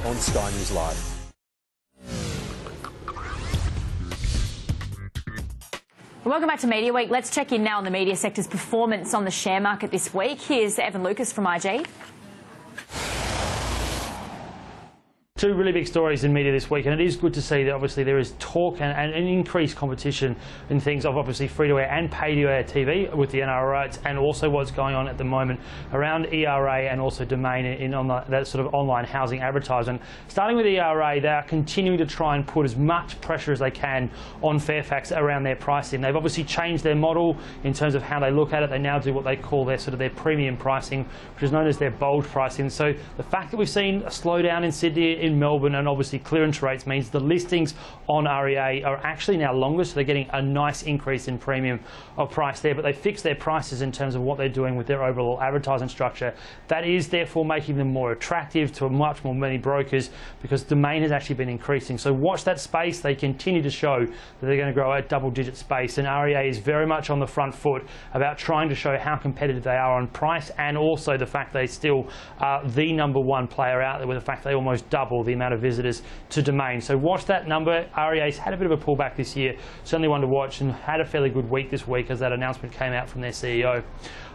on Sky News Live. Welcome back to Media Week. Let's check in now on the media sector's performance on the share market this week. Here's Evan Lucas from IG. Two really big stories in media this week, and it is good to see that obviously there is talk and increased competition in things of obviously free-to-air and pay-to-air TV with the NRL rights, and also what's going on at the moment around ERA and also Domain in on that sort of online housing advertisement. Starting with ERA, they are continuing to try and put as much pressure as they can on Fairfax around their pricing. They've obviously changed their model in terms of how they look at it. They now do what they call their premium pricing, which is known as their bold pricing. So the fact that we've seen a slowdown in Sydney, in Melbourne, and obviously clearance rates means the listings on REA are actually now longer, so they're getting a nice increase in premium of price there. But they fixed their prices in terms of what they're doing with their overall advertising structure. That is therefore making them more attractive to much more many brokers, because Domain has actually been increasing. So watch that space. They continue to show that they're going to grow at double-digit space, and REA is very much on the front foot about trying to show how competitive they are on price, and also the fact they still are the #1 player out there, with the fact they almost double the amount of visitors to Domain. So watch that number. REA's had a bit of a pullback this year, certainly one to watch, and had a fairly good week this week as that announcement came out from their CEO.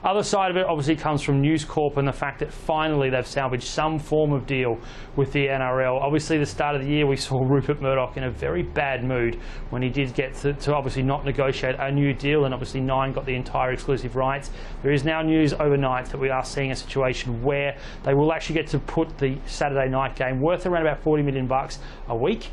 Other side of it obviously comes from News Corp and the fact that finally they've salvaged some form of deal with the NRL. Obviously the start of the year we saw Rupert Murdoch in a very bad mood when he did get to obviously not negotiate a new deal, and obviously Nine got the entire exclusive rights. There is now news overnight that we are seeing a situation where they will actually get to put the Saturday night game, worth around about $40 million a week,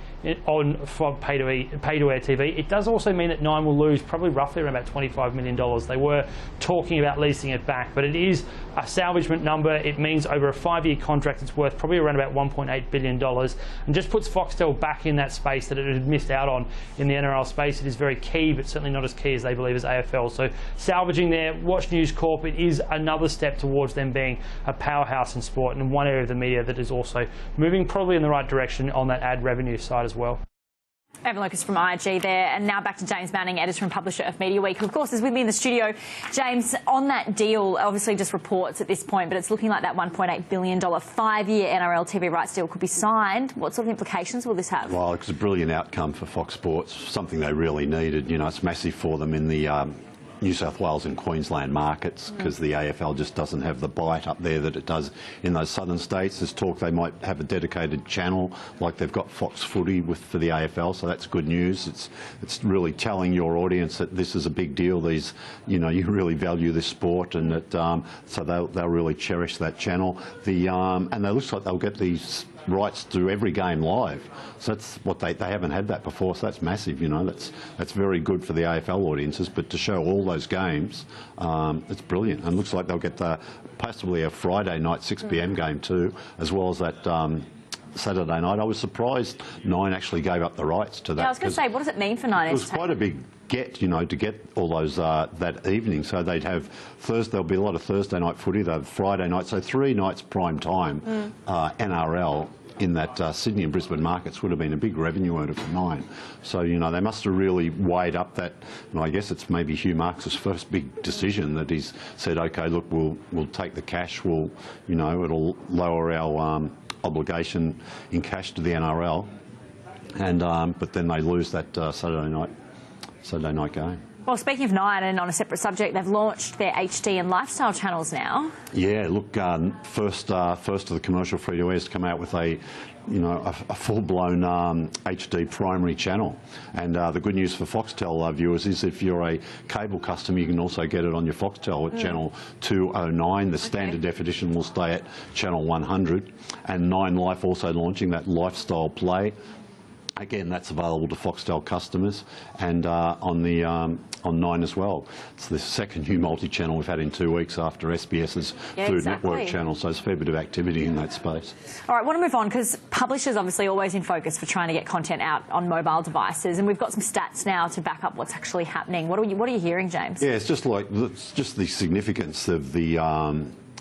on for pay-to-air TV. It does also mean that Nine will lose probably roughly around about $25 million. They were talking about leasing it back, but it is a salvagement number. It means over a 5-year contract it's worth probably around about $1.8 billion, and just puts Foxtel back in that space that it had missed out on in the NRL space. It is very key, but certainly not as key as they believe as AFL. So salvaging there. Watch News Corp. It is another step towards them being a powerhouse in sport, and one area of the media that is also moving probably in the right direction on that ad revenue side as well. Evan Lucas from IG there. And now back to James Manning, editor and publisher of Mediaweek, who of course is with me in the studio. James, on that deal, obviously just reports at this point, but it's looking like that $1.8 billion 5-year NRL TV rights deal could be signed. What sort of implications will this have? Well, it's a brilliant outcome for Fox Sports, something they really needed. You know, it's massive for them in the New South Wales and Queensland markets, because the AFL just doesn't have the bite up there that it does in those southern states. There's talk they might have a dedicated channel like they've got Fox Footy for the AFL, so that's good news. It's really telling your audience that this is a big deal. These, you know, you really value this sport, and that so they'll really cherish that channel. And it looks like they'll get these rights to every game live. So that's what they haven't had that before, so that's massive. You know, that's very good for the AFL audiences, but to show all those games, it's brilliant. And it looks like they'll get possibly a Friday night 6 p.m. game too, as well as that Saturday night. I was surprised Nine actually gave up the rights to that. Yeah, I was going to say, what does it mean for Nine? It was quite a big get, you know, to get all those that evening. So they'd have there'll be a lot of Thursday night footy, they'll have Friday night, so 3 nights prime time NRL in that Sydney and Brisbane markets would have been a big revenue earner for Nine. So, you know, they must have really weighed up that, and I guess it's maybe Hugh Marks' first big decision, that he's said, OK, look, we'll take the cash, you know, it'll lower our obligation in cash to the NRL, and but then they lose that Saturday night game. Well, speaking of Nine, and on a separate subject, they've launched their HD and lifestyle channels now. Yeah, look, first of the commercial free-to-airs to come out with a full-blown HD primary channel. And the good news for Foxtel viewers is if you're a cable customer, you can also get it on your Foxtel at channel 209. The standard definition will stay at channel 100. And Nine Life also launching that lifestyle play. Again, that's available to Foxtel customers, and on Nine as well. It's the second new multi-channel we've had in 2 weeks after SBS's Food Network channel, so there's a fair bit of activity in that space. All right, I want to move on, because publishers obviously always in focus for trying to get content out on mobile devices, and we've got some stats now to back up what's actually happening. What are you hearing, James? Yeah, it's just the significance of the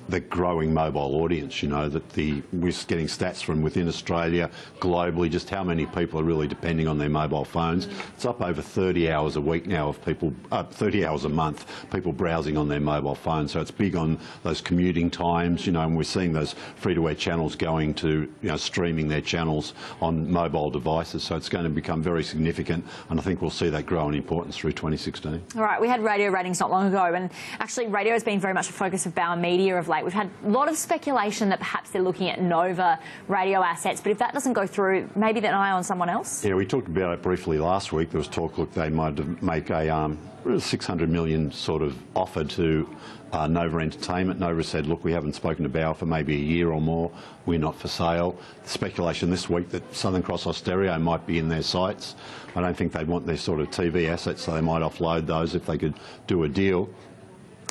the growing mobile audience, you know, that we're getting stats from within Australia, globally, just how many people are really depending on their mobile phones. It's up over 30 hours a week now of people, 30 hours a month, people browsing on their mobile phones. So it's big on those commuting times, you know, and we're seeing those free-to-air channels going to, you know, streaming their channels on mobile devices. So it's going to become very significant, and I think we'll see that grow in importance through 2016. All right, we had radio ratings not long ago, and actually radio has been very much a focus of Bauer Media of late. We've had a lot of speculation that perhaps they're looking at Nova radio assets, but if that doesn't go through, maybe they're an eye on someone else? Yeah, we talked about it briefly last week. There was talk, look, they might make a 600 million sort of offer to Nova Entertainment. Nova said, look, we haven't spoken to Bauer for maybe a year or more. We're not for sale. The speculation this week that Southern Cross Austereo might be in their sights. I don't think they want their sort of TV assets, so they might offload those if they could do a deal.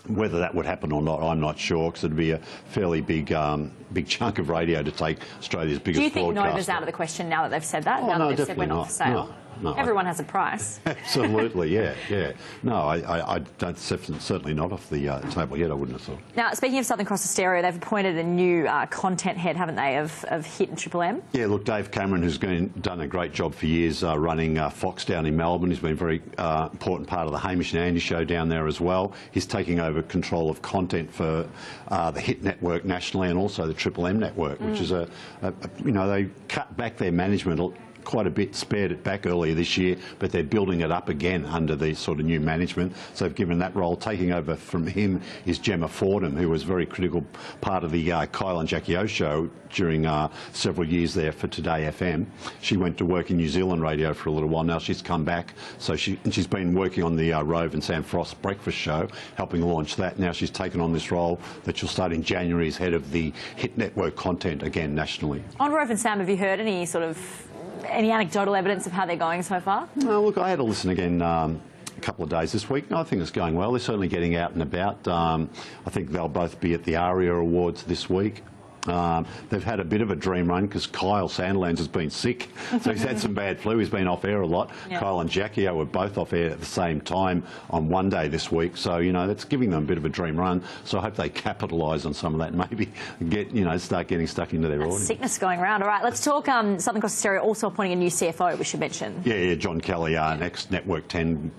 Whether that would happen or not, I'm not sure, because it'd be a fairly big chunk of radio to take Australia's biggest broadcaster. Do you think Nova's out of the question now that they've said that? Now that they've said we're not for sale? No, everyone has a price. Absolutely, yeah. No, I don't, certainly not off the table yet, I wouldn't have thought. Now, speaking of Southern Cross Austereo, they've appointed a new content head, haven't they, of Hit and Triple M? Yeah, look, Dave Cameron, who's done a great job for years running Fox down in Melbourne. He's been a very important part of the Hamish and Andy show down there as well. He's taking over control of content for the Hit network nationally, and also the Triple M network, which is you know, they cut back their management quite a bit, spared it back earlier this year, but they're building it up again under the sort of new management. So they've given that role. Taking over from him is Gemma Fordham, who was a very critical part of the Kyle and Jackie O show during several years there for Today FM. She went to work in New Zealand radio for a little while. Now she's come back, so she's been working on the Rove and Sam Frost breakfast show, helping launch that. Now she's taken on this role that she'll start in January as head of the Hit network content again nationally. On Rove and Sam, have you heard any anecdotal evidence of how they're going so far? No, look, I had a listen again a couple of days this week. No, I think it's going well. They're certainly getting out and about. I think they'll both be at the ARIA Awards this week. They've had a bit of a dream run because Kyle Sandilands has been sick, so he's had some bad flu. He's been off air a lot. Yep. Kyle and Jackie were both off air at the same time on one day this week, so you know that's giving them a bit of a dream run. So I hope they capitalise on some of that, and maybe start getting stuck into their audience. Sickness going around. All right, let's talk Southern Cross Austereo also appointing a new CFO, we should mention. Yeah, John Kelly, an ex-Network 10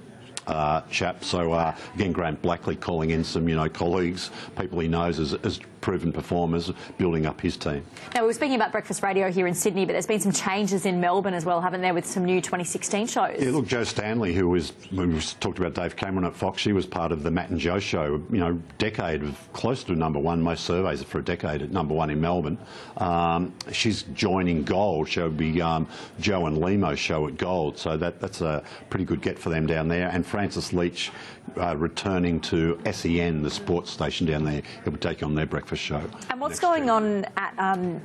chap. So again, Grant Blackley calling in some colleagues, people he knows as proven performers, building up his team. Now, we were speaking about breakfast radio here in Sydney, but there's been some changes in Melbourne as well, haven't there, with some new 2016 shows? Yeah, look, Jo Stanley, we talked about Dave Cameron at Fox, she was part of the Matt and Joe show, decade of close to #1, most surveys for a decade at #1 in Melbourne. She's joining Gold, so it'll be Joe and Lemo's show at Gold, so that's a pretty good get for them down there. And Francis Leach returning to SEN, the sports station down there. He'll be taking on their breakfast show. And what's going on at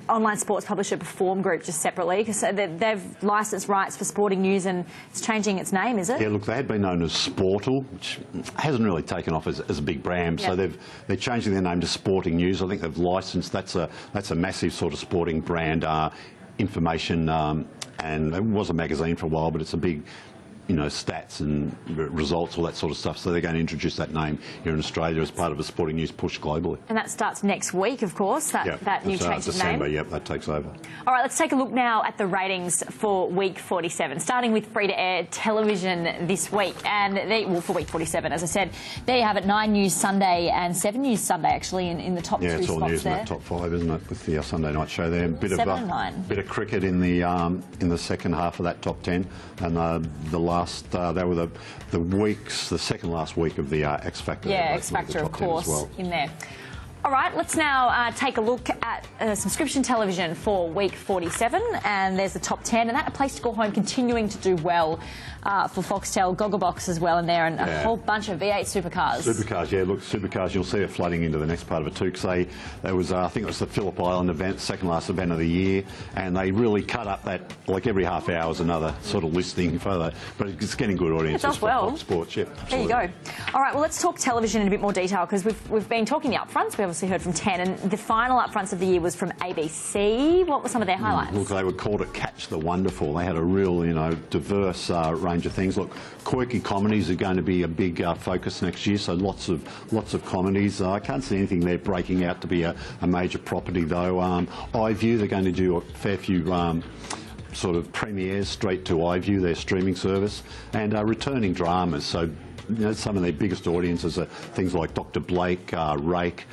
online sports publisher Perform Group just separately? Because they've licensed rights for Sporting News and it's changing its name, is it? Yeah, look, they had been known as Sportal, which hasn't really taken off as a big brand. Yep. So they're changing their name to Sporting News. I think they've licensed, that's a massive sort of sporting brand information, and it was a magazine for a while, but it's a big stats and results, all that sort of stuff. So they're going to introduce that name here in Australia as part of a Sporting News push globally. And that starts next week, of course, that new change of name. December, yep, that takes over. All right, let's take a look now at the ratings for week 47, starting with free-to-air television this week. And for week 47, as I said, there you have it, 9 News Sunday and 7 News Sunday, actually, in the top two spots there. Yeah, it's all news in that top 5, isn't it, with the Sunday night show there. Bit of cricket in the second half of that top 10, and the they were the second last week of the X Factor. Yeah, X Factor, of course, in there. All right, let's now take a look at subscription television for week 47, and there's the top 10, and that A Place to Call Home continuing to do well for Foxtel, Gogglebox as well in there, and a whole bunch of V8 supercars. Supercars, yeah, look, supercars, you'll see it flooding into the next part of it too, because there was, I think it was the Phillip Island event, second last event of the year, and they really cut up that, like every half hour is another sort of listing for that, but it's getting good audiences for Fox Sports, yeah. There you go. All right, well, let's talk television in a bit more detail, because we've been talking the upfronts. We have obviously heard from 10, and the final upfronts of the year was from ABC. What were some of their highlights? Look, they were called it Catch the Wonderful. They had a real, diverse range of things. Look, quirky comedies are going to be a big focus next year, so lots of comedies. I can't see anything there breaking out to be a major property, though. iView, they're going to do a fair few sort of premieres straight to iView, their streaming service, and returning dramas. So some of their biggest audiences are things like Dr. Blake, Rake,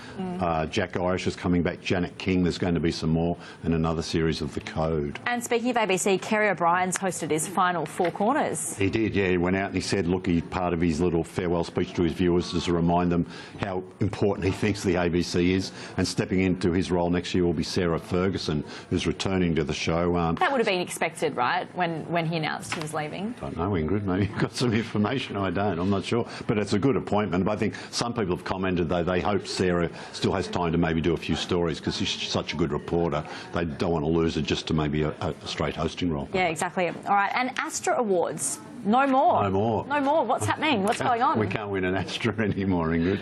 Jack Irish is coming back, Janet King, there's going to be some more, and another series of The Code. And speaking of ABC, Kerry O'Brien's hosted his final Four Corners. He did, yeah. He went out and he said, look, part of his little farewell speech to his viewers is to remind them how important he thinks the ABC is, and stepping into his role next year will be Sarah Ferguson, who's returning to the show. That would have been expected, right, when he announced he was leaving? I don't know, Ingrid, maybe you've got some information I don't. I'm not sure, but it's a good appointment. But I think some people have commented though they hope Sarah still has time to maybe do a few stories because she's such a good reporter. They don't want to lose her just to maybe a straight hosting role. Yeah, exactly. All right, and Astra Awards. No more. No more. No more. What's happening? What's going on? We can't win an Astra anymore, Ingrid.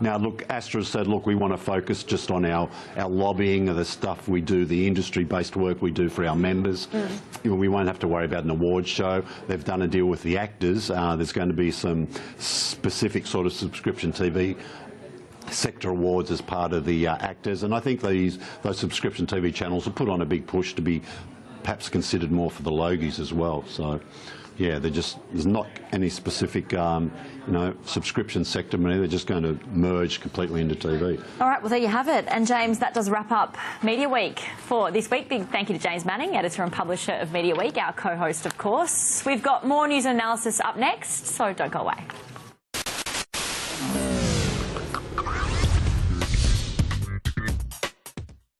Now, look, Astra said, look, we want to focus just on our lobbying of the stuff we do, the industry-based work we do for our members. We won't have to worry about an awards show. They've done a deal with the actors. There's going to be some specific sort of subscription TV sector awards as part of the actors, and I think those subscription TV channels will put on a big push to be perhaps considered more for the Logies as well. So, yeah, there's not any specific, subscription sector money. They're just going to merge completely into TV. All right, well, there you have it. And, James, that does wrap up Media Week for this week. Big thank you to James Manning, editor and publisher of Media Week, our co-host, of course. We've got more news and analysis up next, so don't go away.